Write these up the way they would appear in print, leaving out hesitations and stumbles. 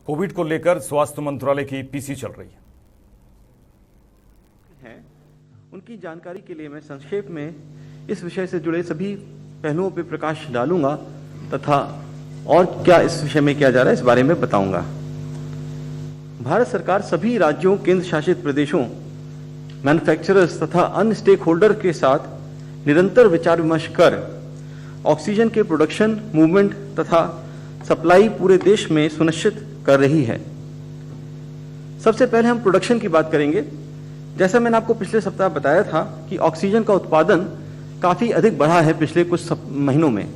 Covid को लेकर स्वास्थ्य मंत्रालय की पीसी चल रही है। उनकी जानकारी के लिए मैं संक्षेप में इस विषय से जुड़े सभी पहलुओं पर प्रकाश डालूंगा तथा और क्या इस विषय में किया जा रहा है इस बारे में बताऊंगा। भारत सरकार सभी राज्यों, केंद्र शासित प्रदेशों, मैन्युफैक्चरर्स तथा अन्य स्टेक होल्डर के साथ निरंतर विचार विमर्श कर ऑक्सीजन के प्रोडक्शन, मूवमेंट तथा सप्लाई पूरे देश में सुनिश्चित कर रही है। सबसे पहले हम प्रोडक्शन की बात करेंगे। जैसा मैंने आपको पिछले सप्ताह बताया था कि ऑक्सीजन का उत्पादन काफी अधिक बढ़ा है पिछले कुछ महीनों में।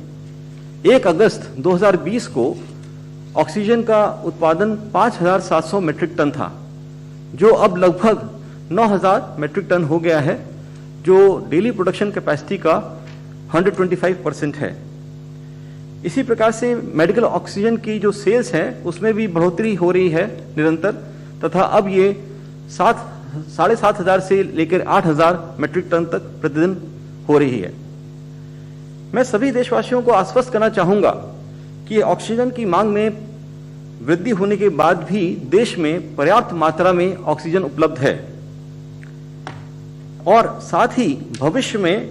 1 अगस्त 2020 को ऑक्सीजन का उत्पादन 5,700 मीट्रिक टन था, जो अब लगभग 9,000 मीट्रिक टन हो गया है, जो डेली प्रोडक्शन कैपेसिटी का 125% है। इसी प्रकार से मेडिकल ऑक्सीजन की जो सेल्स है उसमें भी बढ़ोतरी हो रही है निरंतर, तथा अब ये 7,500 से लेकर 8,000 मीट्रिक टन तक प्रतिदिन हो रही है। मैं सभी देशवासियों को आश्वस्त करना चाहूंगा कि ऑक्सीजन की मांग में वृद्धि होने के बाद भी देश में पर्याप्त मात्रा में ऑक्सीजन उपलब्ध है और साथ ही भविष्य में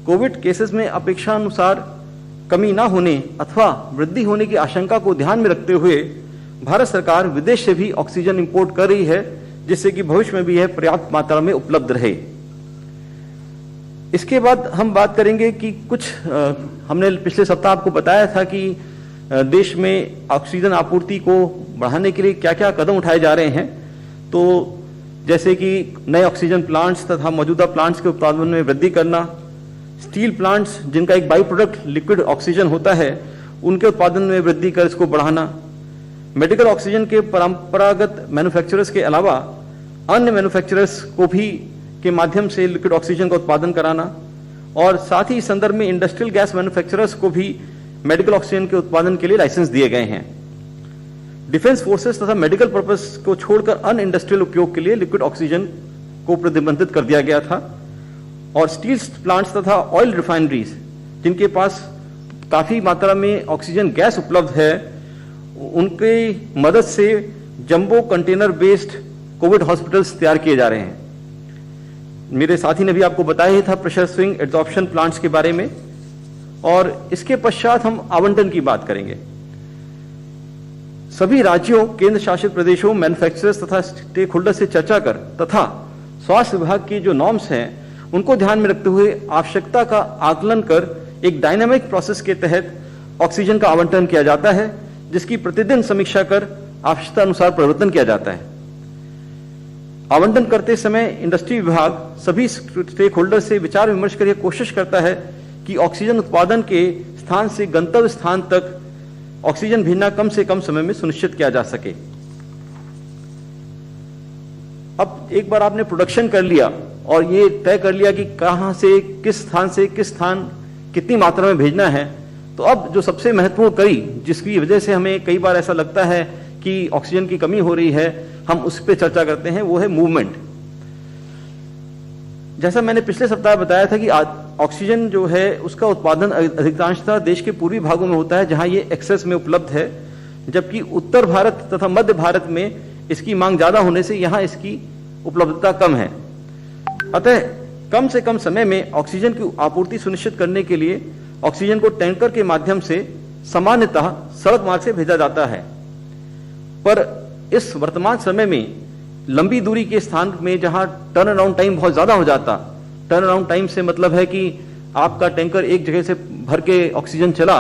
कोविड केसेस में अपेक्षानुसार कमी ना होने अथवा वृद्धि होने की आशंका को ध्यान में रखते हुए भारत सरकार विदेश से भी ऑक्सीजन इंपोर्ट कर रही है, जिससे कि भविष्य में भी यह पर्याप्त मात्रा में उपलब्ध रहे। इसके बाद हम बात करेंगे कि कुछ हमने पिछले सप्ताह आपको बताया था कि देश में ऑक्सीजन आपूर्ति को बढ़ाने के लिए क्या क्या कदम उठाए जा रहे हैं। तो जैसे कि नए ऑक्सीजन प्लांट्स तथा मौजूदा प्लांट्स के उत्पादन में वृद्धि करना, स्टील प्लांट्स जिनका एक बाई प्रोडक्ट लिक्विड ऑक्सीजन होता है उनके उत्पादन में वृद्धि कर इसको बढ़ाना, मेडिकल ऑक्सीजन के परंपरागत मैन्युफैक्चरर्स के अलावा अन्य मैन्युफैक्चरर्स को भी के माध्यम से लिक्विड ऑक्सीजन का उत्पादन कराना, और साथ ही इस संदर्भ में इंडस्ट्रियल गैस मैन्युफैक्चरर्स को भी मेडिकल ऑक्सीजन के उत्पादन के लिए लाइसेंस दिए गए हैं। डिफेंस फोर्सेस तथा मेडिकल पर्पस को छोड़कर अन्य इंडस्ट्रियल उपयोग के लिए लिक्विड ऑक्सीजन को प्रतिबंधित कर दिया गया था। और स्टील प्लांट्स तथा ऑयल रिफाइनरीज जिनके पास काफी मात्रा में ऑक्सीजन गैस उपलब्ध है, उनकी मदद से jumbo container based Covid hospitals तैयार किए जा रहे हैं। मेरे साथी ने भी आपको बताया ही था प्रेशर स्विंग एड्सॉर्प्शन प्लांट्स के बारे में। और इसके पश्चात हम आवंटन की बात करेंगे। सभी राज्यों, केंद्र शासित प्रदेशों, मैन्युफैक्चरर्स तथा स्टेक होल्डर से चर्चा कर तथा स्वास्थ्य विभाग की जो नॉर्म्स हैं उनको ध्यान में रखते हुए आवश्यकता का आकलन कर एक डायनामिक प्रोसेस के तहत ऑक्सीजन का आवंटन किया जाता है, जिसकी प्रतिदिन समीक्षा कर आवश्यकता अनुसार परिवर्तन किया जाता है। आवंटन करते समय इंडस्ट्री विभाग सभी स्टेक होल्डर से विचार विमर्श कर कोशिश करता है कि ऑक्सीजन उत्पादन के स्थान से गंतव्य स्थान तक ऑक्सीजन भेजना कम से कम समय में सुनिश्चित किया जा सके। अब एक बार आपने प्रोडक्शन कर लिया और ये तय कर लिया कि कहां से किस स्थान कितनी मात्रा में भेजना है, तो अब जो सबसे महत्वपूर्ण कड़ी जिसकी वजह से हमें कई बार ऐसा लगता है कि ऑक्सीजन की कमी हो रही है, हम उस पर चर्चा करते हैं, वो है मूवमेंट। जैसा मैंने पिछले सप्ताह बताया था कि ऑक्सीजन जो है उसका उत्पादन अधिकांशतः देश के पूर्वी भागों में होता है जहां ये एक्सेस में उपलब्ध है, जबकि उत्तर भारत तथा मध्य भारत में इसकी मांग ज्यादा होने से यहां इसकी उपलब्धता कम है। अतः कम से कम समय में ऑक्सीजन की आपूर्ति सुनिश्चित करने के लिए ऑक्सीजन को टैंकर के माध्यम से सामान्यतः सड़क मार्ग से भेजा जाता है। पर इस वर्तमान समय में लंबी दूरी के स्थान में जहां टर्न अराउंड टाइम बहुत ज्यादा हो जाता, टर्न अराउंड टाइम से मतलब है कि आपका टैंकर एक जगह से भर के ऑक्सीजन चला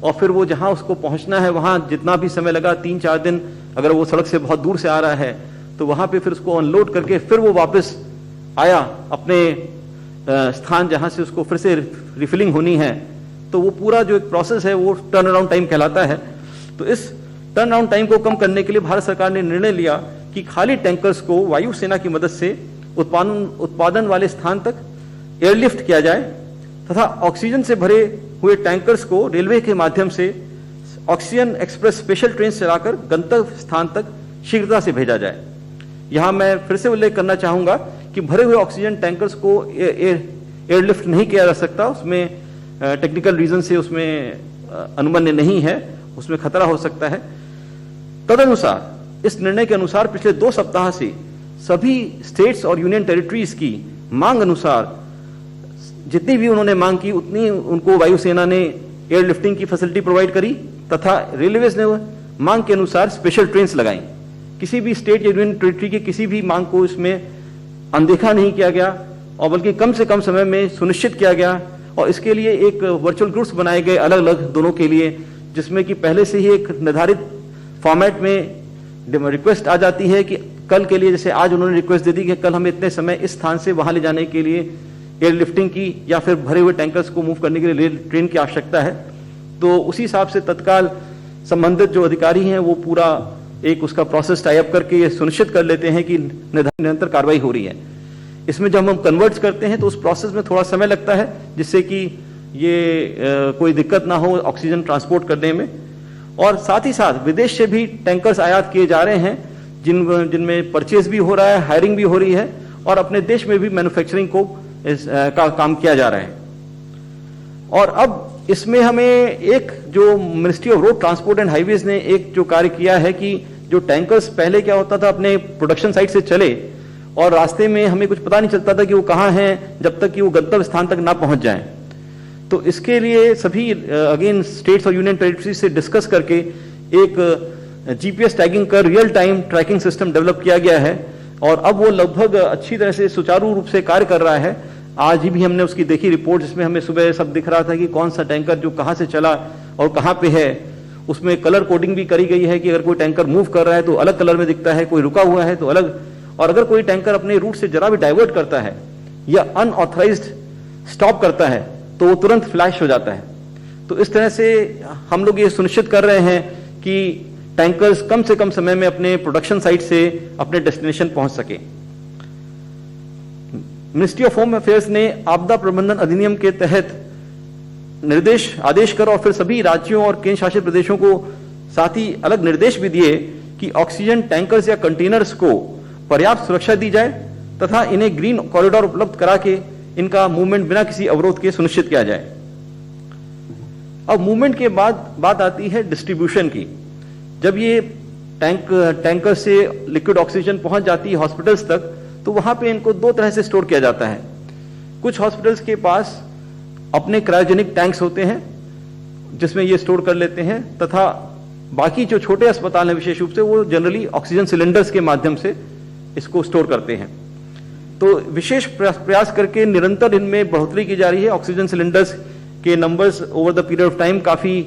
और फिर वो जहां उसको पहुंचना है वहां जितना भी समय लगा 3-4 दिन, अगर वो सड़क से बहुत दूर से आ रहा है तो वहां पे फिर उसको अनलोड करके फिर वो वापस आया अपने स्थान जहां से उसको फिर से रिफिलिंग होनी है, तो वो पूरा जो एक प्रोसेस है वो टर्न अराउंड टाइम कहलाता है। तो इस टर्न अराउंड टाइम को कम करने के लिए भारत सरकार ने निर्णय लिया कि खाली टैंकर्स को वायुसेना की मदद से उत्पादन वाले स्थान तक एयरलिफ्ट किया जाए तथा ऑक्सीजन से भरे हुए टैंकर्स को रेलवे के माध्यम से ऑक्सीजन एक्सप्रेस स्पेशल ट्रेन चलाकर गंतव्य स्थान तक शीघ्रता से भेजा जाए। यहां मैं फिर से उल्लेख करना चाहूंगा कि भरे हुए ऑक्सीजन टैंकर्स को एयरलिफ्ट नहीं किया जा सकता, उसमें टेक्निकल रीजन से उसमें अनुमन्य नहीं है, उसमें खतरा हो सकता है। तदनुसार इस निर्णय के अनुसार पिछले 2 सप्ताह से सभी स्टेट्स और यूनियन टेरिटरीज की मांग अनुसार जितनी भी उन्होंने मांग की उतनी उनको वायुसेना ने एयरलिफ्टिंग की फैसिलिटी प्रोवाइड करी तथा रेलवेज ने मांग के अनुसार स्पेशल ट्रेन्स लगाई। किसी भी स्टेट या यूनियन टेरिटरी की किसी भी मांग को इसमें अनदेखा नहीं किया गया और बल्कि कम से कम समय में सुनिश्चित किया गया और इसके लिए एक वर्चुअल ग्रुप्स बनाए गए अलग अलग दोनों के लिए, जिसमें कि पहले से ही एक निर्धारित फॉर्मेट में रिक्वेस्ट आ जाती है कि कल के लिए, जैसे आज उन्होंने रिक्वेस्ट दे दी कि कल हमें इतने समय इस स्थान से वहां ले जाने के लिए एयरलिफ्टिंग की या फिर भरे हुए टैंकर्स को मूव करने के लिए रेल ट्रेन की आवश्यकता है, तो उसी हिसाब से तत्काल संबंधित जो अधिकारी हैं वो पूरा एक उसका प्रोसेस टाई अप करके ये सुनिश्चित कर लेते हैं कि निरंतर कार्रवाई हो रही है। इसमें जब हम कन्वर्ट्स करते हैं तो उस प्रोसेस में थोड़ा समय लगता है जिससे कि ये कोई दिक्कत ना हो ऑक्सीजन ट्रांसपोर्ट करने में। और साथ ही साथ विदेश से भी टैंकर्स आयात किए जा रहे हैं जिनमें परचेज भी हो रहा है, हायरिंग भी हो रही है और अपने देश में भी मैन्युफैक्चरिंग का काम किया जा रहा है। और अब इसमें हमें एक जो ministry of road transport and highways ने एक जो कार्य किया है कि जो टैंकर्स पहले क्या होता था अपने प्रोडक्शन साइट से चले और रास्ते में हमें कुछ पता नहीं चलता था कि वो कहाँ हैं जब तक कि वो गंतव्य स्थान तक ना पहुंच जाएं। तो इसके लिए सभी अगेन स्टेट्स और यूनियन टेरिटरी से डिस्कस करके एक जीपीएस टैगिंग का real time tracking system develop किया गया है और अब वो लगभग अच्छी तरह से सुचारू रूप से कार्य कर रहा है। आज ही भी हमने उसकी देखी रिपोर्ट जिसमें हमें सुबह सब दिख रहा था कि कौन सा टैंकर जो कहां से चला और कहां पे है। उसमें कलर कोडिंग भी करी गई है कि अगर कोई टैंकर मूव कर रहा है तो अलग कलर में दिखता है, कोई रुका हुआ है तो अलग, और अगर कोई टैंकर अपने रूट से जरा भी डाइवर्ट करता है या अनऑथराइज्ड स्टॉप करता है तो वो तुरंत फ्लैश हो जाता है। तो इस तरह से हम लोग ये सुनिश्चित कर रहे हैं कि टैंकर्स कम से कम समय में अपने प्रोडक्शन साइट से अपने डेस्टिनेशन पहुंच सके। मिनिस्ट्री ऑफ होम अफेयर्स ने आपदा प्रबंधन अधिनियम के तहत आदेश कर और फिर सभी राज्यों और केंद्र शासित प्रदेशों को साथ ही अलग निर्देश भी दिए कि ऑक्सीजन टैंकर्स या कंटेनर्स को पर्याप्त सुरक्षा दी जाए तथा इन्हें ग्रीन कॉरिडोर उपलब्ध करा के इनका मूवमेंट बिना किसी अवरोध के सुनिश्चित किया जाए। अब मूवमेंट के बाद बात आती है डिस्ट्रीब्यूशन की। जब ये टैंकर से लिक्विड ऑक्सीजन पहुंच जाती है हॉस्पिटल्स तक तो वहां पे इनको 2 तरह से स्टोर किया जाता है। कुछ हॉस्पिटल्स के पास अपने क्रायोजेनिक टैंक्स होते हैं जिसमें ये स्टोर कर लेते हैं तथा बाकी जो छोटे अस्पताल हैं विशेष रूप से वो जनरली ऑक्सीजन सिलेंडर्स के माध्यम से इसको स्टोर करते हैं। तो विशेष प्रयास करके निरंतर इनमें बढ़ोतरी की जा रही है। ऑक्सीजन सिलेंडर्स के numbers over the period of time काफी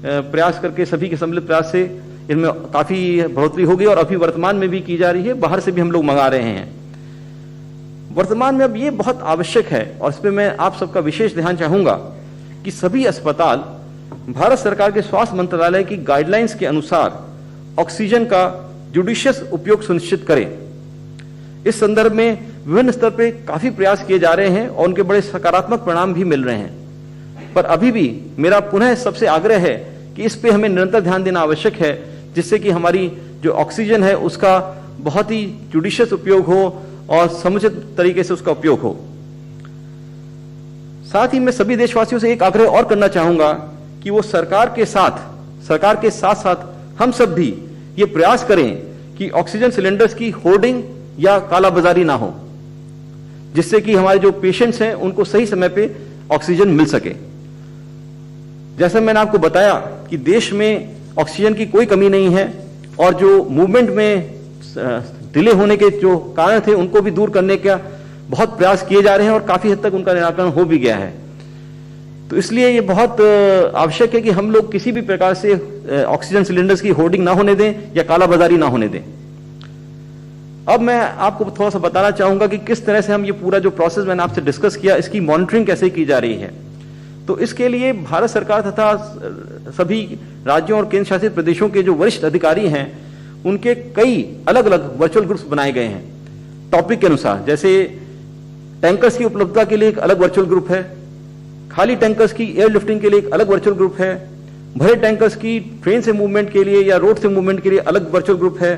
प्रयास करके सभी के सम्मिलित प्रयास से इनमें काफी बढ़ोतरी होगी और अभी वर्तमान में भी की जा रही है, बाहर से भी हम लोग मंगा रहे हैं। वर्तमान में अब ये बहुत आवश्यक है और इस पर मैं आप सबका विशेष ध्यान चाहूंगा कि सभी अस्पताल भारत सरकार के स्वास्थ्य मंत्रालय की गाइडलाइंस के अनुसार ऑक्सीजन का जुडिशियस उपयोग सुनिश्चित करें। इस संदर्भ में विभिन्न स्तर पर काफी प्रयास किए जा रहे हैं और उनके बड़े सकारात्मक परिणाम भी मिल रहे हैं। पर अभी भी मेरा पुनः सबसे आग्रह है कि इस पे हमें निरंतर ध्यान देना आवश्यक है जिससे कि हमारी जो ऑक्सीजन है उसका बहुत ही जुडिशियस उपयोग हो और समुचित तरीके से उसका उपयोग हो। साथ ही मैं सभी देशवासियों से एक आग्रह और करना चाहूंगा कि वो सरकार के साथ साथ हम सब भी ये प्रयास करें कि ऑक्सीजन सिलेंडर्स की होर्डिंग या कालाबाजारी ना हो, जिससे कि हमारे जो पेशेंट्स हैं उनको सही समय पे ऑक्सीजन मिल सके। जैसा मैंने आपको बताया कि देश में ऑक्सीजन की कोई कमी नहीं है और जो मूवमेंट में डिले होने के जो कारण थे उनको भी दूर करने का बहुत प्रयास किए जा रहे हैं और काफी हद तक उनका निराकरण हो भी गया है। तो इसलिए ये बहुत आवश्यक है कि हम लोग किसी भी प्रकार से ऑक्सीजन सिलेंडर्स की होर्डिंग ना होने दें या कालाबाजारी ना होने दें। अब मैं आपको थोड़ा सा बताना चाहूंगा कि किस तरह से हम ये पूरा जो प्रोसेस मैंने आपसे डिस्कस किया इसकी मॉनिटरिंग कैसे की जा रही है। तो इसके लिए भारत सरकार तथा सभी राज्यों और केंद्र शासित प्रदेशों के जो वरिष्ठ अधिकारी हैं उनके कई अलग अलग वर्चुअल ग्रुप्स बनाए गए हैं टॉपिक के अनुसार। जैसे टैंकर्स की उपलब्धता के लिए एक अलग वर्चुअल ग्रुप है, खाली टैंकर्स की एयरलिफ्टिंग के लिए एक अलग वर्चुअल ग्रुप है, भरे टैंकर्स की ट्रेन से मूवमेंट के लिए या रोड से मूवमेंट के लिए अलग वर्चुअल ग्रुप है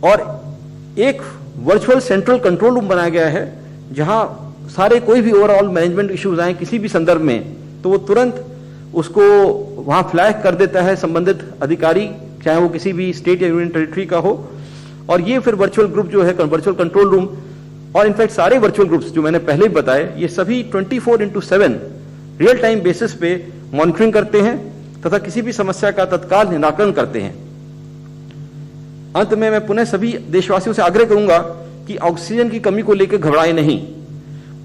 और एक वर्चुअल सेंट्रल कंट्रोल रूम बनाया गया है जहां सारे कोई भी ओवरऑल मैनेजमेंट इश्यूज आए किसी भी संदर्भ में तो वो तुरंत उसको वहां फ्लैग कर देता है संबंधित अधिकारी चाहे वो किसी भी स्टेट या यूनियन टेरिटरी का हो, और ये फिर वर्चुअल ग्रुप जो है, वर्चुअल कंट्रोल रूम, और इनफैक्ट सारे वर्चुअल ग्रुप्स जो मैंने पहले भी बताए, ये सभी 24/7 रियल टाइम बेसिस पे मॉनिटरिंग करते हैं तथा किसी भी समस्या का तत्काल निराकरण करते हैं। अंत में मैं पुनः सभी देशवासियों से आग्रह करूंगा कि ऑक्सीजन की कमी को लेकर घबराएं नहीं।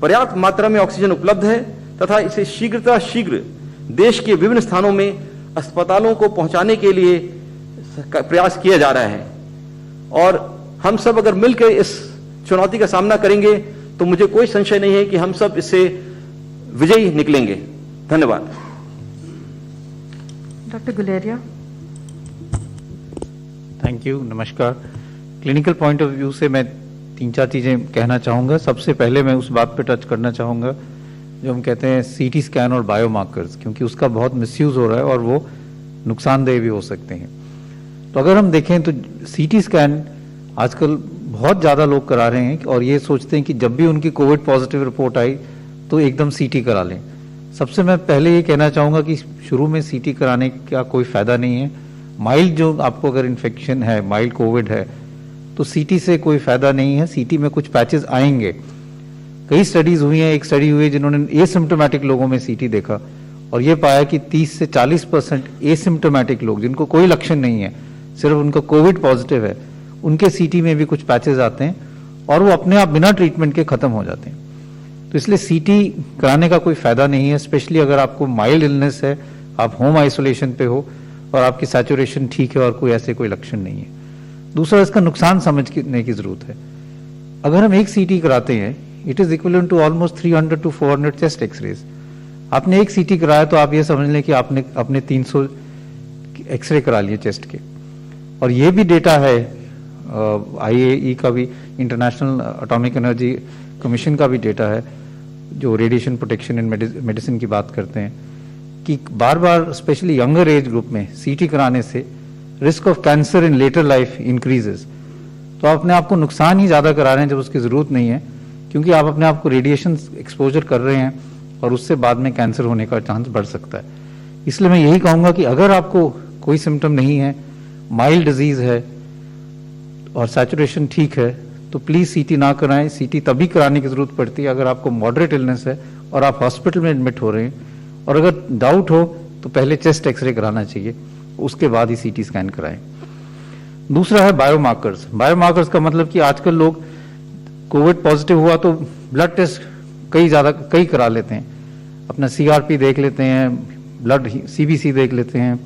पर्याप्त मात्रा में ऑक्सीजन उपलब्ध है तथा इसे शीघ्र देश के विभिन्न स्थानों में अस्पतालों को पहुंचाने के लिए प्रयास किया जा रहा है, और हम सब अगर मिलकर इस चुनौती का सामना करेंगे तो मुझे कोई संशय नहीं है कि हम सब इससे विजयी निकलेंगे। धन्यवाद। डॉक्टर गुलेरिया। थैंक यू, नमस्कार। क्लिनिकल पॉइंट ऑफ व्यू से मैं 3-4 चीज़ें कहना चाहूँगा। सबसे पहले मैं उस बात पे टच करना चाहूँगा जो हम कहते हैं सीटी स्कैन और बायोमार्कर्स, क्योंकि उसका बहुत मिसयूज़ हो रहा है और वो नुकसानदेह भी हो सकते हैं। तो अगर हम देखें तो सीटी स्कैन आजकल बहुत ज़्यादा लोग करा रहे हैं और ये सोचते हैं कि जब भी उनकी कोविड पॉजिटिव रिपोर्ट आई तो एकदम सीटी करा लें। सबसे मैं पहले ये कहना चाहूँगा कि शुरू में सीटी कराने का कोई फ़ायदा नहीं है। माइल्ड जो आपको अगर इन्फेक्शन है, माइल्ड कोविड है, तो सीटी से कोई फ़ायदा नहीं है। सीटी में कुछ पैचेस आएंगे। कई स्टडीज़ हुई हैं, एक स्टडी हुई है जिन्होंने एसिम्प्टोमेटिक लोगों में सीटी देखा और ये पाया कि 30 से 40% एसिम्प्टोमेटिक लोग जिनको कोई लक्षण नहीं है, सिर्फ उनका कोविड पॉजिटिव है, उनके सीटी में भी कुछ पैचेस आते हैं और वो अपने आप बिना ट्रीटमेंट के ख़त्म हो जाते हैं। तो इसलिए सीटी कराने का कोई फ़ायदा नहीं है, स्पेशली अगर आपको माइल्ड इलनेस है, आप होम आइसोलेशन पे हो और आपकी सैचुरेशन ठीक है और कोई ऐसे कोई लक्षण नहीं है। दूसरा, इसका नुकसान समझने की ज़रूरत है। अगर हम एक सीटी कराते हैं, it is equivalent to almost 300 to 400 chest x-rays. आपने एक सीटी कराया तो आप ये समझ लें कि आपने अपने 300 एक्सरे करा लिए चेस्ट के। और ये भी डेटा है IAEA का भी, इंटरनेशनल एटॉमिक एनर्जी कमीशन का भी डेटा है, जो रेडिएशन प्रोटेक्शन इन मेडिसिन की बात करते हैं, कि बार बार स्पेशली यंगर एज ग्रुप में सीटी कराने से risk of cancer in later life increases. तो आप अपने आप को नुकसान ही ज़्यादा करा रहे हैं जब उसकी ज़रूरत नहीं है, क्योंकि आप अपने आप को रेडिएशन एक्सपोजर कर रहे हैं और उससे बाद में कैंसर होने का चांस बढ़ सकता है। इसलिए मैं यही कहूँगा कि अगर आपको कोई सिम्टम नहीं है, माइल्ड डिजीज़ है और सैचुरेशन ठीक है, तो प्लीज़ सीटी ना कराएं। सीटी तभी कराने की ज़रूरत पड़ती है अगर आपको मॉडरेट इलनेस है और आप हॉस्पिटल में एडमिट हो रहे हैं, और अगर डाउट हो तो पहले चेस्ट एक्सरे कराना चाहिए, उसके बाद ही सीटी स्कैन कराएं। दूसरा है बायोमार्कर्स। बायोमार्कर्स का मतलब कि आजकल लोग कोविड पॉजिटिव हुआ तो ब्लड टेस्ट कई करा लेते हैं। अपना CRP देख लेते हैं, ब्लड CBC देख लेते हैं,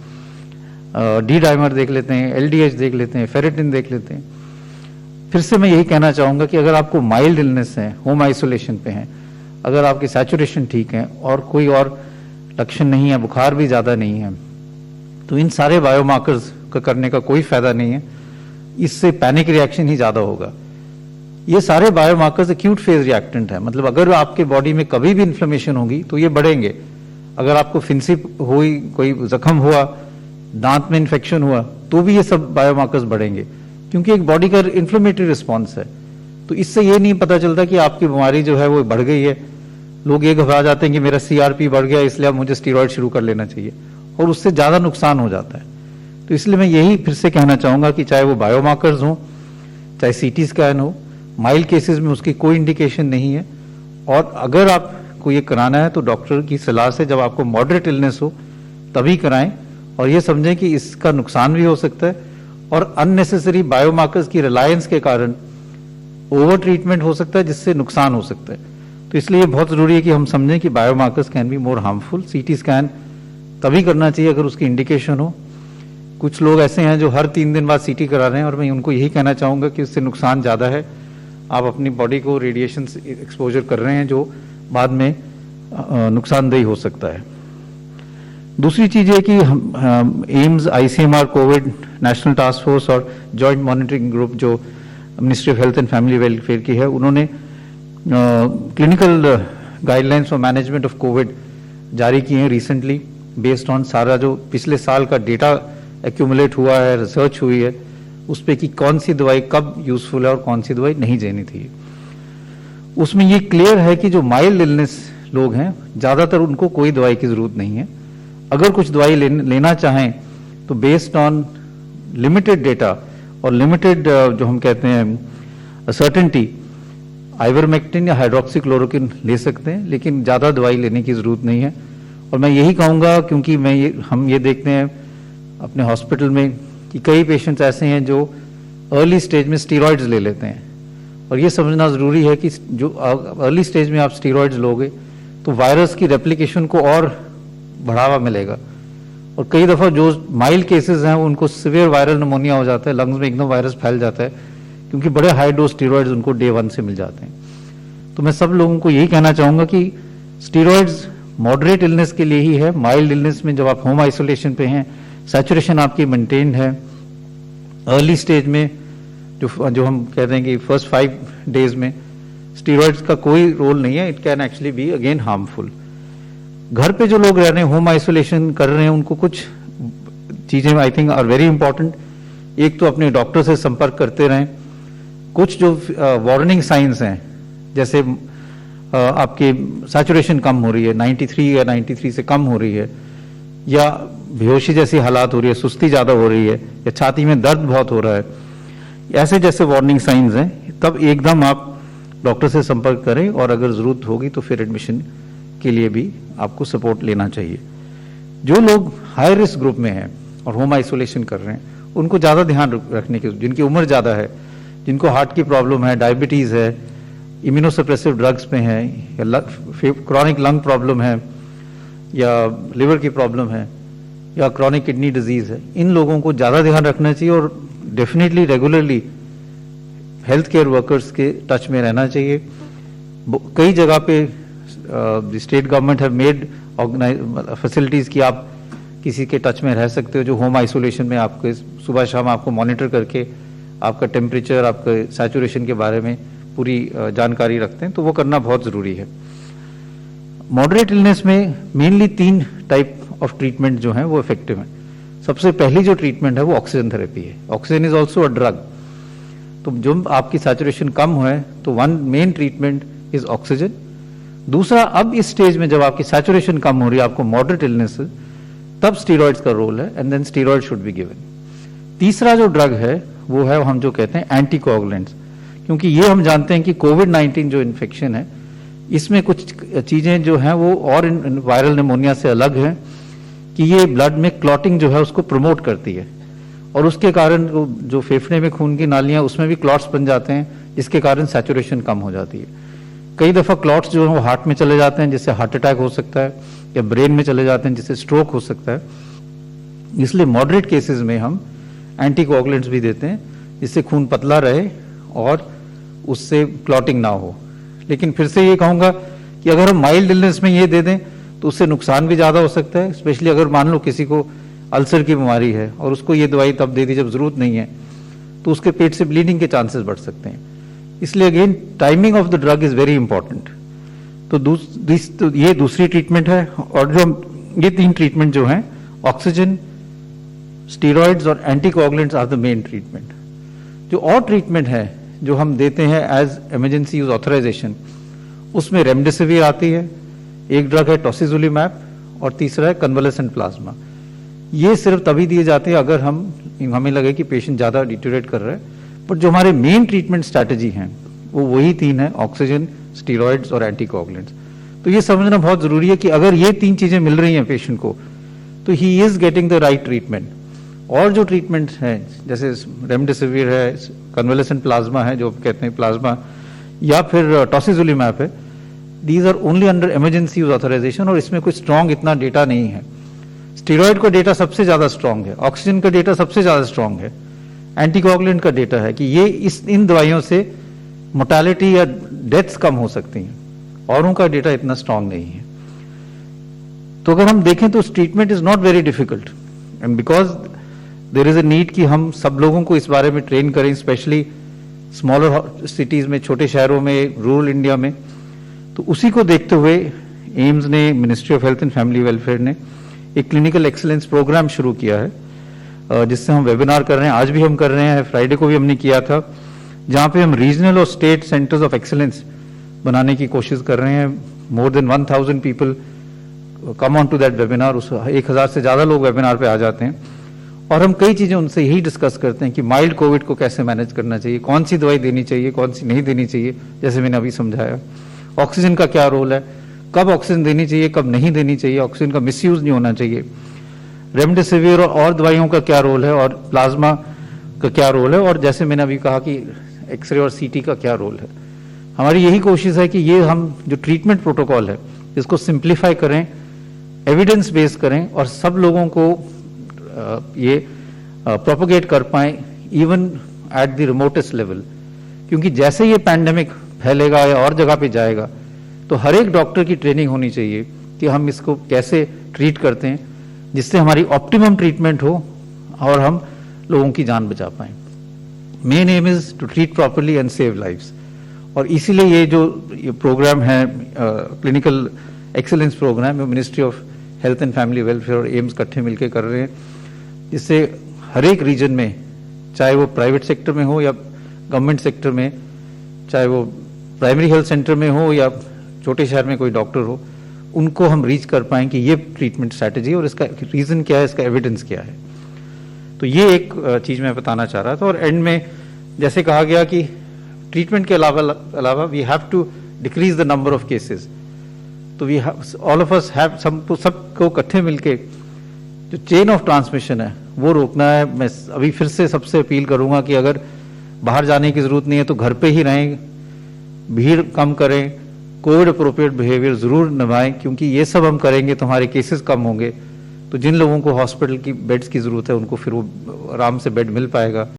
डी डाइमर देख लेते हैं, LDH देख लेते हैं, फेरेटिन देख लेते हैं। फिर से मैं यही कहना चाहूँगा कि अगर आपको माइल्ड इलनेस है, होम आइसोलेशन पे हैं, अगर आपकी सैचुरेशन ठीक है और कोई और लक्षण नहीं है, बुखार भी ज़्यादा नहीं है, तो इन सारे बायोमार्कर्स का करने का कोई फ़ायदा नहीं है। इससे पैनिक रिएक्शन ही ज़्यादा होगा। ये सारे बायोमार्कर्स एक्यूट फेज रिएक्टेंट है, मतलब अगर आपके बॉडी में कभी भी इन्फ्लेमेशन होगी तो ये बढ़ेंगे। अगर आपको फिंसी हुई, कोई जख्म हुआ, दांत में इन्फेक्शन हुआ, तो भी ये सब बायोमार्कर्स बढ़ेंगे, क्योंकि एक बॉडी का इन्फ्लेमेटरी रिस्पॉन्स है। तो इससे ये नहीं पता चलता कि आपकी बीमारी जो है वो बढ़ गई है। लोग ये घबरा जाते हैं कि मेरा CRP बढ़ गया इसलिए अब मुझे स्टीरॉयड शुरू कर लेना चाहिए, और उससे ज़्यादा नुकसान हो जाता है। तो इसलिए मैं यही फिर से कहना चाहूँगा कि चाहे वो बायोमार्कर्स हों, चाहे CT स्कैन हो, माइल्ड केसेस में उसकी कोई इंडिकेशन नहीं है। और अगर आपको ये कराना है तो डॉक्टर की सलाह से, जब आपको मॉडरेट इलनेस हो तभी कराएं, और ये समझें कि इसका नुकसान भी हो सकता है और अननेसेसरी बायोमार्कर्स की रिलायंस के कारण ओवर ट्रीटमेंट हो सकता है, जिससे नुकसान हो सकता है। तो इसलिए बहुत ज़रूरी है कि हम समझें कि biomarkers can be more harmful. CT scan तभी करना चाहिए अगर उसकी इंडिकेशन हो। कुछ लोग ऐसे हैं जो हर 3 दिन बाद CT करा रहे हैं, और मैं उनको यही कहना चाहूँगा कि उससे नुकसान ज़्यादा है। आप अपनी बॉडी को रेडिएशन एक्सपोजर कर रहे हैं जो बाद में नुकसानदेही हो सकता है। दूसरी चीज़ है कि AIIMS, ICMR, Covid national task force और जॉइंट मॉनिटरिंग ग्रुप जो ministry of Health and Family welfare की है, उन्होंने clinical guidelines for management of Covid जारी किए हैं रिसेंटली, बेस्ड ऑन सारा जो पिछले साल का डेटा एक्यूमुलेट हुआ है, रिसर्च हुई है उस पर कि कौन सी दवाई कब यूजफुल है और कौन सी दवाई नहीं देनी थी। उसमें ये क्लियर है कि जो माइल्ड इलनेस लोग हैं, ज़्यादातर उनको कोई दवाई की ज़रूरत नहीं है। अगर कुछ दवाई लेना चाहें तो बेस्ड ऑन लिमिटेड डेटा और लिमिटेड जो हम कहते हैं सर्टेनिटी आइवरमेक्टिन या हाइड्रोक्सीक्लोरोक्विन ले सकते हैं, लेकिन ज़्यादा दवाई लेने की ज़रूरत नहीं है। और मैं यही कहूँगा, क्योंकि हम ये देखते हैं अपने हॉस्पिटल में कि कई पेशेंट्स ऐसे हैं जो अर्ली स्टेज में स्टीरॉइड्स ले लेते हैं, और ये समझना ज़रूरी है कि जो अर्ली स्टेज में आप स्टीरॉइड्स लोगे तो वायरस की रेप्लिकेशन को और बढ़ावा मिलेगा, और कई दफ़ा जो माइल्ड केसेस हैं उनको सीवियर वायरल निमोनिया हो जाता है, लंग्स में एकदम वायरस फैल जाता है, क्योंकि बड़े हाई डोज स्टीरॉइड्स उनको डे 1 से मिल जाते हैं। तो मैं सब लोगों को यही कहना चाहूँगा कि स्टीरॉइड्स मॉडरेट इलनेस के लिए ही है। माइल्ड इलनेस में जब आप होम आइसोलेशन पे हैं, सैचुरेशन आपकी मेंटेन्ड है, अर्ली स्टेज में जो हम कहते हैं कि फर्स्ट 5 डेज में स्टीरॉइड्स का कोई रोल नहीं है, it can actually be again harmful. घर पे जो लोग रह रहे हैं, होम आइसोलेशन कर रहे हैं, उनको कुछ चीजें I think are very important. एक तो अपने डॉक्टर से संपर्क करते रहें। कुछ जो वार्निंग साइंस हैं, जैसे आपके सैचुरेशन कम हो रही है, 93 या 93 से कम हो रही है, या बेहोशी जैसी हालात हो रही है, सुस्ती ज्यादा हो रही है, या छाती में दर्द बहुत हो रहा है, ऐसे जैसे वार्निंग साइंस हैं, तब एकदम आप डॉक्टर से संपर्क करें, और अगर जरूरत होगी तो फिर एडमिशन के लिए भी आपको सपोर्ट लेना चाहिए। जो लोग हाई रिस्क ग्रुप में हैं और होम आइसोलेशन कर रहे हैं, उनको ज्यादा ध्यान रखने की, जिनकी उम्र ज्यादा है, जिनको हार्ट की प्रॉब्लम है, डायबिटीज है, इम्यूनोसप्रेसिव ड्रग्स पे हैं, या क्रॉनिक लंग प्रॉब्लम है, या लिवर की प्रॉब्लम है, या क्रॉनिक किडनी डिजीज है, इन लोगों को ज्यादा ध्यान रखना चाहिए, और definitely regularly health care workers के टच में रहना चाहिए। कई जगह पे state government have made facilities की आप किसी के टच में रह सकते हो, जो होम आइसोलेशन में आपके सुबह शाम आपको मॉनिटर करके आपका टेम्परेचर, आपके सैचुरेशन के बारे में पूरी जानकारी रखते हैं, तो वो करना बहुत जरूरी है। मॉडरेट इलनेस में मेनली 3 टाइप ऑफ ट्रीटमेंट जो हैं वो इफेक्टिव हैं। सबसे पहली जो ट्रीटमेंट है वो ऑक्सीजन थेरेपी है। Oxygen is also a drug. तो जो आपकी सैचुरेशन कम हुआ है तो one main treatment is oxygen. दूसरा, अब इस स्टेज में जब आपकी सैचुरेशन कम हो रही है, आपको मॉडरेट इलनेस है, तब स्टीरॉइड्स का रोल है, and then steroid should be given. तीसरा जो ड्रग है वो है हम जो कहते हैं एंटीकोगुलेंट्स, क्योंकि ये हम जानते हैं कि कोविड-19 जो इन्फेक्शन है, इसमें कुछ चीजें जो हैं वो और वायरल निमोनिया से अलग हैं कि ये ब्लड में क्लॉटिंग जो है उसको प्रमोट करती है, और उसके कारण जो फेफड़े में खून की नालियां, उसमें भी क्लॉट्स बन जाते हैं, जिसके कारण सैचुरेशन कम हो जाती है। कई दफा क्लॉट्स जो है वो हार्ट में चले जाते हैं, जिससे हार्ट अटैक हो सकता है, या ब्रेन में चले जाते हैं, जिससे स्ट्रोक हो सकता है। इसलिए मॉडरेट केसेस में हम एंटीकोगुलेंट्स भी देते हैं, जिससे खून पतला रहे और उससे क्लॉटिंग ना हो। लेकिन फिर से ये कहूंगा कि अगर हम माइल्ड इलनेस में ये दे दें तो उससे नुकसान भी ज्यादा हो सकता है, स्पेशली अगर मान लो किसी को अल्सर की बीमारी है और उसको ये दवाई तब दे दी जब जरूरत नहीं है, तो उसके पेट से ब्लीडिंग के चांसेस बढ़ सकते हैं। इसलिए again timing of the drug is very important. तो ये दूसरी ट्रीटमेंट है, और जो ये 3 ट्रीटमेंट जो हैं, ऑक्सीजन, स्टीरॉइड्स और anticoagulants are the main treatment. जो और ट्रीटमेंट है जो हम देते हैं एज इमरजेंसी यूज ऑथराइजेशन, उसमें रेमडेसिविर आती है, एक ड्रग है टोसिजुलिमैब, और तीसरा है कन्वलेसेंट प्लाज्मा। ये सिर्फ तभी दिए जाते हैं अगर हमें लगे कि पेशेंट ज्यादा डिटेरियोरेट कर रहा है, पर जो हमारे मेन ट्रीटमेंट स्ट्रैटेजी हैं वो वही 3 है, ऑक्सीजन, स्टीरॉइड्स और एंटीकोगुलेंट्स। तो ये समझना बहुत जरूरी है कि अगर ये 3 चीजें मिल रही हैं पेशेंट को, तो he is getting the right treatment. और जो ट्रीटमेंट है, जैसे रेमडेसिविर है, कन्वलेसेंट प्लाज्मा है जो कहते हैं प्लाज्मा, या फिर टोसिजुलिमैब है, these are only under emergency use authorization, और इसमें कोई स्ट्रॉन्ग इतना डेटा नहीं है। स्टीरॉइड का डेटा सबसे ज्यादा स्ट्रॉन्ग है, ऑक्सीजन का डेटा सबसे ज्यादा स्ट्रॉन्ग है, एंटीकोगुलेंट का डेटा है कि ये इन दवाइयों से मोर्टेलिटी या डेथ्स कम हो सकती हैं, औरों का डेटा इतना स्ट्रॉन्ग नहीं है। तो अगर हम देखें तो treatment is not very difficult, and because there is a need कि हम सब लोगों को इस बारे में ट्रेन करें, स्पेशली स्मॉलर सिटीज में, छोटे शहरों में, रूरल इंडिया में। तो उसी को देखते हुए एम्स ने, ministry of Health and Family welfare ने एक क्लिनिकल एक्सीलेंस प्रोग्राम शुरू किया है, जिससे हम वेबिनार कर रहे हैं। आज भी हम कर रहे हैं, फ्राइडे को भी हमने किया था, जहां पे हम रीजनल और स्टेट सेंटर्स ऑफ एक्सीलेंस बनाने की कोशिश कर रहे हैं। More than 1000 people come on to that webinar. 1000 से ज्यादा लोग वेबिनार पे आ जाते हैं, और हम कई चीजें उनसे यही डिस्कस करते हैं कि माइल्ड कोविड को कैसे मैनेज करना चाहिए, कौन सी दवाई देनी चाहिए, कौन सी नहीं देनी चाहिए, जैसे मैंने अभी समझाया। ऑक्सीजन का क्या रोल है, कब ऑक्सीजन देनी चाहिए, कब नहीं देनी चाहिए, ऑक्सीजन का मिसयूज नहीं होना चाहिए, रेमडेसिविर और दवाइयों का क्या रोल है, और प्लाज्मा का क्या रोल है, और जैसे मैंने अभी कहा कि एक्सरे और सीटी का क्या रोल है। हमारी यही कोशिश है कि ये हम जो ट्रीटमेंट प्रोटोकॉल है इसको सिंप्लीफाई करें, एविडेंस बेस्ड करें, और सब लोगों को ये प्रोपोगेट कर पाए even at the remotest level. क्योंकि जैसे ये पैंडेमिक फैलेगा या और जगह पे जाएगा तो हर एक डॉक्टर की ट्रेनिंग होनी चाहिए कि हम इसको कैसे ट्रीट करते हैं जिससे हमारी ऑप्टिमम ट्रीटमेंट हो और हम लोगों की जान बचा पाएं। Main aim is to treat properly and save lives, और इसीलिए ये जो ये प्रोग्राम है क्लिनिकल एक्सीलेंस प्रोग्राम है, Ministry of Health and Family Welfare और एम्स इकट्ठे मिलकर कर रहे हैं, जिससे हर एक रीजन में, चाहे वो प्राइवेट सेक्टर में हो या गवर्नमेंट सेक्टर में, चाहे वो प्राइमरी हेल्थ सेंटर में हो या छोटे शहर में कोई डॉक्टर हो, उनको हम रीच कर पाएं कि ये ट्रीटमेंट स्ट्रैटेजी और इसका रीजन क्या है, इसका एविडेंस क्या है। तो ये एक चीज मैं बताना चाह रहा था। और एंड में जैसे कहा गया कि ट्रीटमेंट के अलावा we have to decrease the number of cases, तो we all of us have सबको इकट्ठे मिलके जो चेन ऑफ ट्रांसमिशन है वो रोकना है। मैं अभी फिर से सबसे अपील करूंगा कि अगर बाहर जाने की जरूरत नहीं है तो घर पे ही रहें, भीड़ कम करें, कोविड अप्रोप्रिएट बिहेवियर जरूर निभाएं, क्योंकि ये सब हम करेंगे तो हमारे केसेस कम होंगे। तो जिन लोगों को हॉस्पिटल की बेड्स की जरूरत है उनको फिर वो आराम से बेड मिल पाएगा।